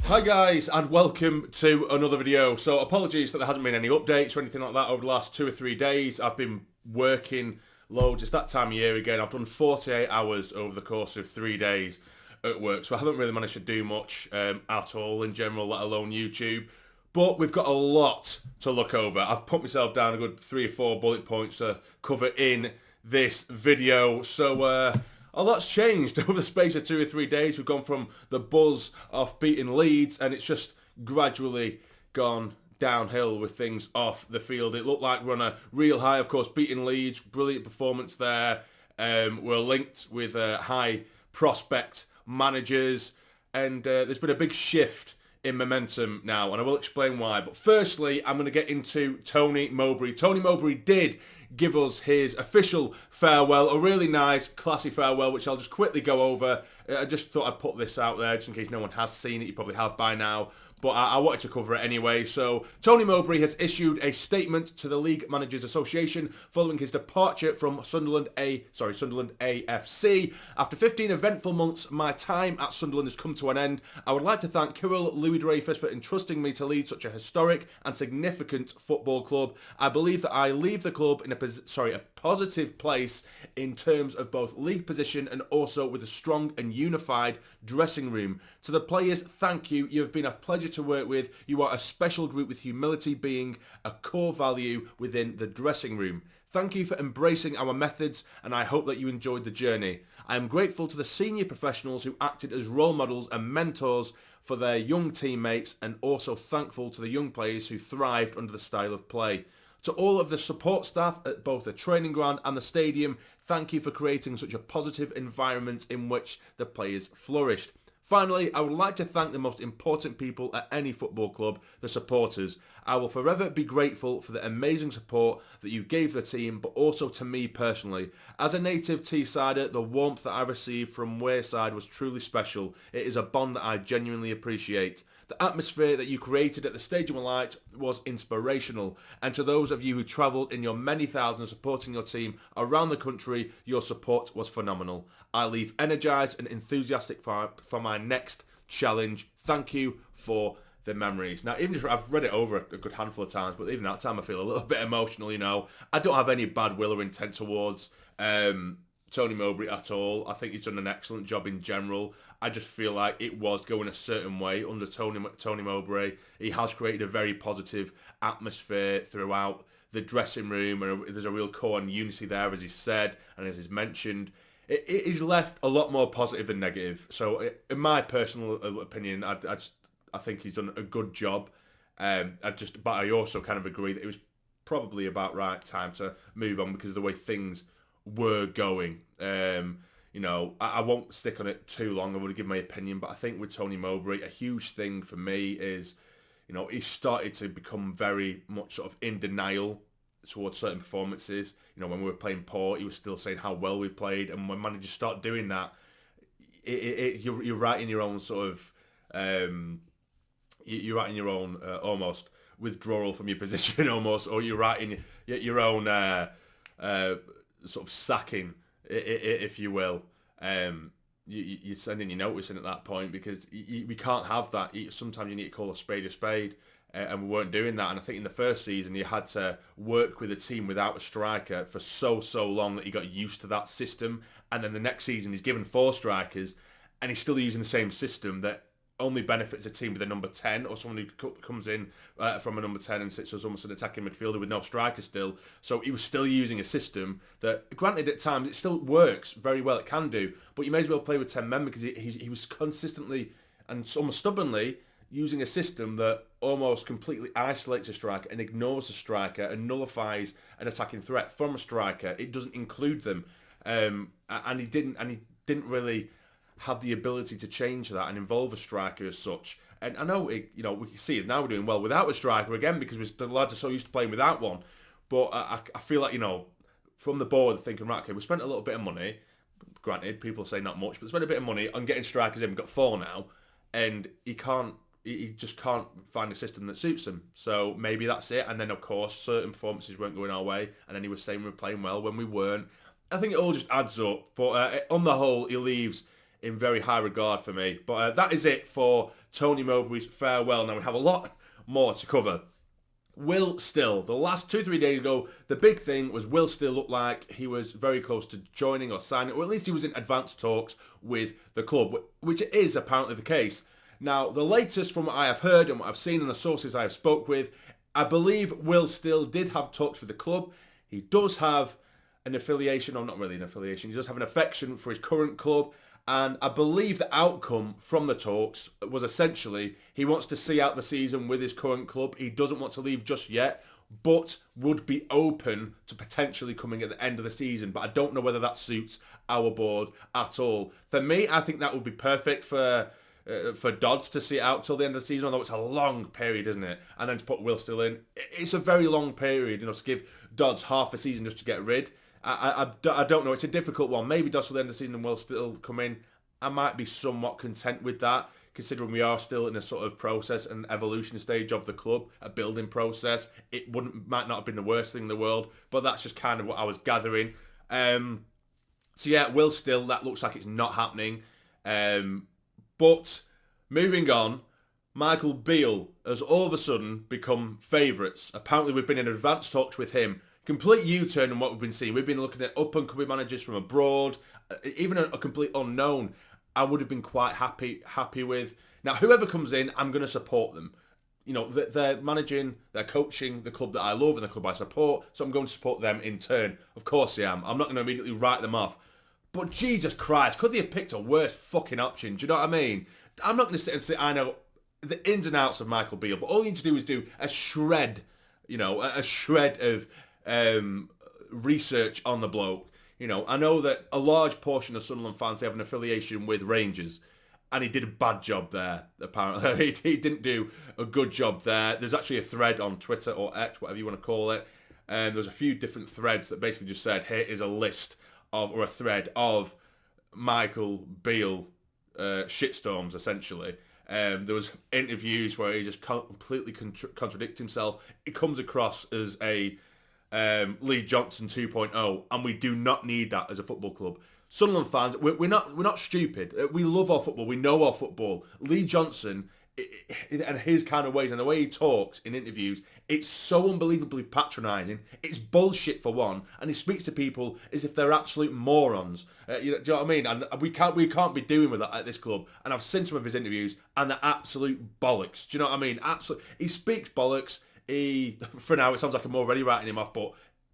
Hi guys, and welcome to another video. So apologies that there hasn't been any updates or anything like that over the last 2 or 3 days. I've been working loads. It's that time of year again. I've done 48 hours over the course of 3 days at work, so I haven't really managed to do much at all in general, let alone YouTube. But we've got a lot to look over. I've put myself down a good 3 or 4 bullet points to cover in this video. So a lot's changed over the space of 2 or 3 days. We've gone from the buzz of beating Leeds, and it's just gradually gone downhill with things off the field. It looked like we're on a real high, of course, beating Leeds. Brilliant performance there. We're linked with high prospect managers, and there's been a big shift in momentum now, and I will explain why. But firstly, I'm going to get into Tony Mowbray. Tony Mowbray did give us his official farewell, a really nice, classy farewell, which I'll just quickly go over. I just thought I'd put this out there, just in case no one has seen it. You probably have by now, but I wanted to cover it anyway. So, Tony Mowbray has issued a statement to the League Managers Association following his departure from Sunderland AFC. After 15 eventful months, my time at Sunderland has come to an end. I would like to thank Kirill Louis-Dreyfus for entrusting me to lead such a historic and significant football club. I believe that I leave the club in a positive place in terms of both league position and also with a strong and unified dressing room. To the players, thank you. You have been a pleasure to work with. You are a special group, with humility being a core value within the dressing room. Thank you for embracing our methods, and I hope that you enjoyed the journey. I am grateful to the senior professionals who acted as role models and mentors for their young teammates, and also thankful to the young players who thrived under the style of play. To all of the support staff at both the training ground and the stadium, thank you for creating such a positive environment in which the players flourished. Finally, I would like to thank the most important people at any football club, the supporters. I will forever be grateful for the amazing support that you gave the team, but also to me personally. As a native Teessider, the warmth that I received from Wayside was truly special. It is a bond that I genuinely appreciate. The atmosphere that you created at the Stadium of Light was inspirational, and to those of you who travelled in your many thousands supporting your team around the country, your support was phenomenal. I leave energised and enthusiastic for my next challenge. Thank you for the memories. Now, even if I've read it over a good handful of times, but even that time I feel a little bit emotional, you know. I don't have any bad will or intent towards Tony Mowbray at all. I think he's done an excellent job in general. I just feel like it was going a certain way under Tony Mowbray. He has created a very positive atmosphere throughout the dressing room, and there's a real core and unity there, as he said, and as he's mentioned. It is left a lot more positive than negative. So, in my personal opinion, I think he's done a good job. But I also kind of agree that it was probably about right time to move on because of the way things were going. You know, I won't stick on it too long. I would give my opinion, but I think with Tony Mowbray, a huge thing for me is, you know, he started to become very much sort of in denial towards certain performances. You know, when we were playing poor, he was still saying how well we played, and when managers start doing that, you're right in your own sort of, you're right in your own almost withdrawal from your position almost, or you're right in your own sort of sacking, if you will. You're sending your notice in at that point, because we can't have that. Sometimes you need to call a spade, and we weren't doing that. And I think in the first season, you had to work with a team without a striker for so long that he got used to that system. And then the next season, he's given 4 strikers, and he's still using the same system that only benefits a team with a number 10, or someone who comes in from a number 10 and sits as almost an attacking midfielder with no striker still. So he was still using a system that, granted, at times it still works very well, it can do, but you may as well play with 10 men, because he was consistently and almost stubbornly using a system that almost completely isolates a striker and ignores a striker and nullifies an attacking threat from a striker. It doesn't include them, and he didn't really have the ability to change that and involve a striker as such. And I know we can see it now, we're doing well without a striker again, because the lads are so used to playing without one. But I feel like, you know, from the board, thinking, right, okay, we spent a little bit of money. Granted, people say not much, but spent a bit of money on getting strikers in. We've got 4 now, and he just can't find a system that suits him. So maybe that's it. And then, of course, certain performances weren't going our way, and then he was saying we were playing well when we weren't. I think it all just adds up. But on the whole, he leaves in very high regard for me. But that is it for Tony Mowbray's farewell. Now, we have a lot more to cover. Will Still, the last 2-3 days ago, the big thing was Will Still looked like he was very close to joining or signing, or at least he was in advanced talks with the club, which is apparently the case. Now, the latest from what I have heard and what I've seen and the sources I have spoke with, I believe Will Still did have talks with the club. He does have an affiliation, or not really an affiliation, he does have an affection for his current club. And I believe the outcome from the talks was essentially he wants to see out the season with his current club. He doesn't want to leave just yet, but would be open to potentially coming at the end of the season. But I don't know whether that suits our board at all. For me, I think that would be perfect for Dodds to see it out till the end of the season, although it's a long period, isn't it? And then to put Will Still in. It's a very long period, to give Dodds half a season just to get rid. I don't know. It's a difficult one. Maybe Dodds will end the season and will still come in. I might be somewhat content with that, considering we are still in a sort of process and evolution stage of the club, a building process. It might not have been the worst thing in the world, but that's just kind of what I was gathering. So yeah, Will Still, that looks like it's not happening. But moving on, Michael Beale has all of a sudden become favourites. Apparently we've been in advanced talks with him. Complete U-turn in what we've been seeing. We've been looking at up-and-coming managers from abroad, even a complete unknown. I would have been quite happy with. Now, whoever comes in, I'm going to support them. They're managing, they're coaching the club that I love and the club I support, so I'm going to support them in turn. Of course I am. I'm not going to immediately write them off. But Jesus Christ, could they have picked a worse fucking option? Do you know what I mean? I'm not going to sit and say I know the ins and outs of Michael Beale, but all you need to do is do a shred, a shred of research on the bloke. I know that a large portion of Sunderland fans have an affiliation with Rangers, and he did a bad job there, apparently. He didn't do a good job there. There's actually a thread on Twitter or X, whatever you want to call it, and there's a few different threads that basically just said, here is a list of, or a thread of Michael Beale shitstorms, essentially. There was interviews where he just completely contradicts himself. It comes across as a Lee Johnson 2.0, and we do not need that as a football club. Sunderland fans, we're not stupid. We love our football. We know our football. Lee Johnson and his kind of ways and the way he talks in interviews, it's so unbelievably patronising. It's bullshit for one, and he speaks to people as if they're absolute morons. Do you know what I mean? And we can't be doing with that at this club. And I've seen some of his interviews, and they're absolute bollocks. Do you know what I mean? He speaks bollocks. For now, it sounds like I'm already writing him off, but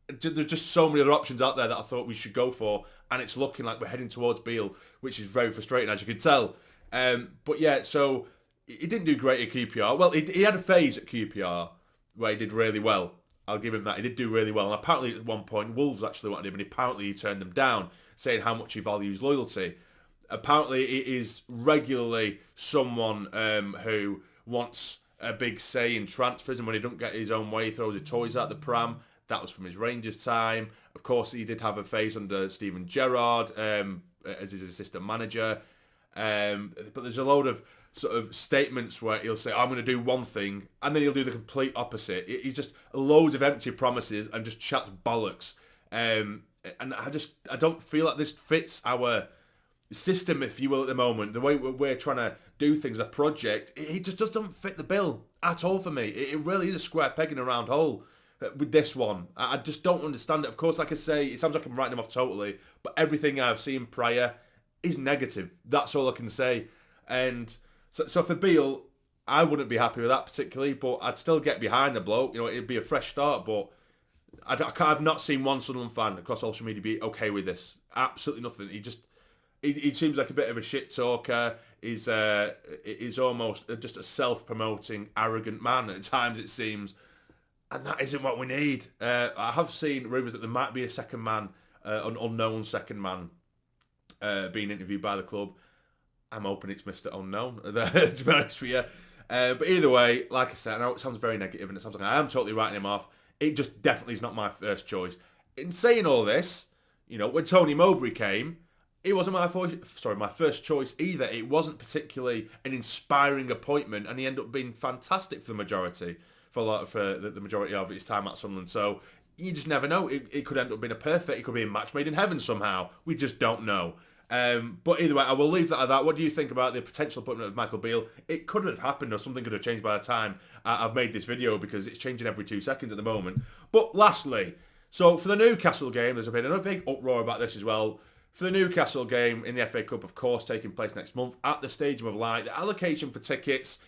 there's just so many other options out there that I thought we should go for, and it's looking like we're heading towards Beale, which is very frustrating, as you can tell. But yeah, so he didn't do great at QPR. Well, he had a phase at QPR where he did really well. I'll give him that. He did do really well, and apparently at one point, Wolves actually wanted him, and apparently he turned them down, saying how much he values loyalty. Apparently, he is regularly someone who wants a big say in transfers, and when he doesn't get his own way, he throws his toys out the pram. That was from his Rangers time. Of course, he did have a phase under Steven Gerrard as his assistant manager. But there's a load of sort of statements where he'll say, I'm going to do one thing, and then he'll do the complete opposite. He's just loads of empty promises and just chats bollocks. And I don't feel like this fits our system, if you will, at the moment. The way we're trying to do things, a project, it just doesn't fit the bill at all for me. It really is a square peg in a round hole with this one. I just don't understand it. Of course, like I say, it sounds like I'm writing him off totally, but everything I've seen prior is negative. That's all I can say. And so for Beale, I wouldn't be happy with that particularly, but I'd still get behind the bloke. It'd be a fresh start, but I've not seen one Sunderland fan across social media be okay with this. Absolutely nothing. He seems like a bit of a shit talker. He's almost just a self-promoting, arrogant man at times, it seems. And that isn't what we need. I have seen rumours that there might be a second man, an unknown second man, being interviewed by the club. I'm hoping it's Mr. Unknown, to be honest with you. But either way, like I said, I know it sounds very negative, and it sounds like I am totally writing him off. It just definitely is not my first choice. In saying all this, when Tony Mowbray came, it wasn't my first choice either. It wasn't particularly an inspiring appointment, and he ended up being fantastic for the majority, for the majority of his time at Sunderland. So you just never know. It could end up being a perfect. It could be a match made in heaven somehow. We just don't know. But either way, I will leave that at that. What do you think about the potential appointment of Michael Beale? It could have happened or something could have changed by the time I've made this video because it's changing every 2 seconds at the moment. But lastly, so for the Newcastle game, there's been another big uproar about this as well. For the Newcastle game in the FA Cup, of course, taking place next month at the Stadium of Light, the allocation for tickets,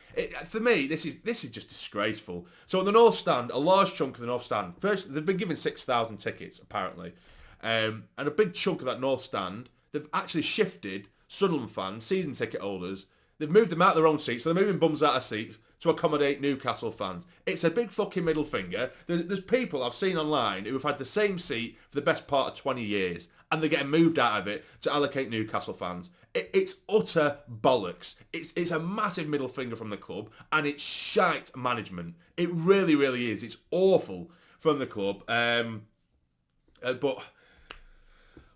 for me, this is just disgraceful. So in the North Stand, a large chunk of the North Stand, first, they've been given 6,000 tickets, apparently. And a big chunk of that North Stand, they've actually shifted Sunderland fans, season ticket holders. They've moved them out of their own seats, so they're moving bums out of seats to accommodate Newcastle fans. It's a big fucking middle finger. There's people I've seen online who have had the same seat for the best part of 20 years, and they're getting moved out of it to allocate Newcastle fans. It's utter bollocks. It's a massive middle finger from the club, and it's shite management. It really, really is. It's awful from the club. But...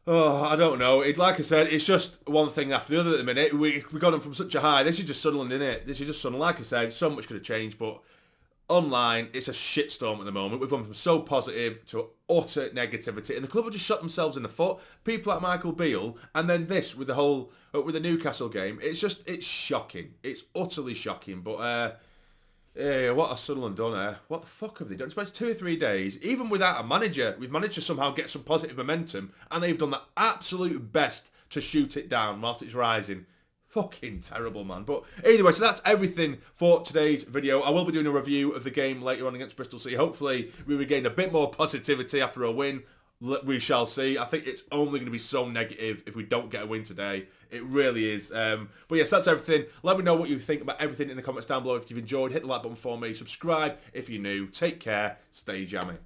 oh, I don't know. Like I said, it's just one thing after the other at the minute. We got them from such a high. This is just Sunderland, innit? This is just Sunderland. Like I said, so much could have changed, but online, it's a shitstorm at the moment. We've gone from so positive to utter negativity, and the club have just shot themselves in the foot. People like Michael Beale, and then this with the Newcastle game. It's shocking. It's utterly shocking. But what has Sunderland done there? What the fuck have they done? It's 2 or 3 days. Even without a manager, we've managed to somehow get some positive momentum, and they've done the absolute best to shoot it down whilst it's rising. Fucking terrible, man. But anyway, so that's everything for today's video. I will be doing a review of the game later on against Bristol City. Hopefully, we regain a bit more positivity after a win. We shall see. I think it's only going to be so negative if we don't get a win today. It really is. But yes, that's everything. Let me know what you think about everything in the comments down below. If you've enjoyed, hit the like button for me. Subscribe if you're new. Take care. Stay jammy.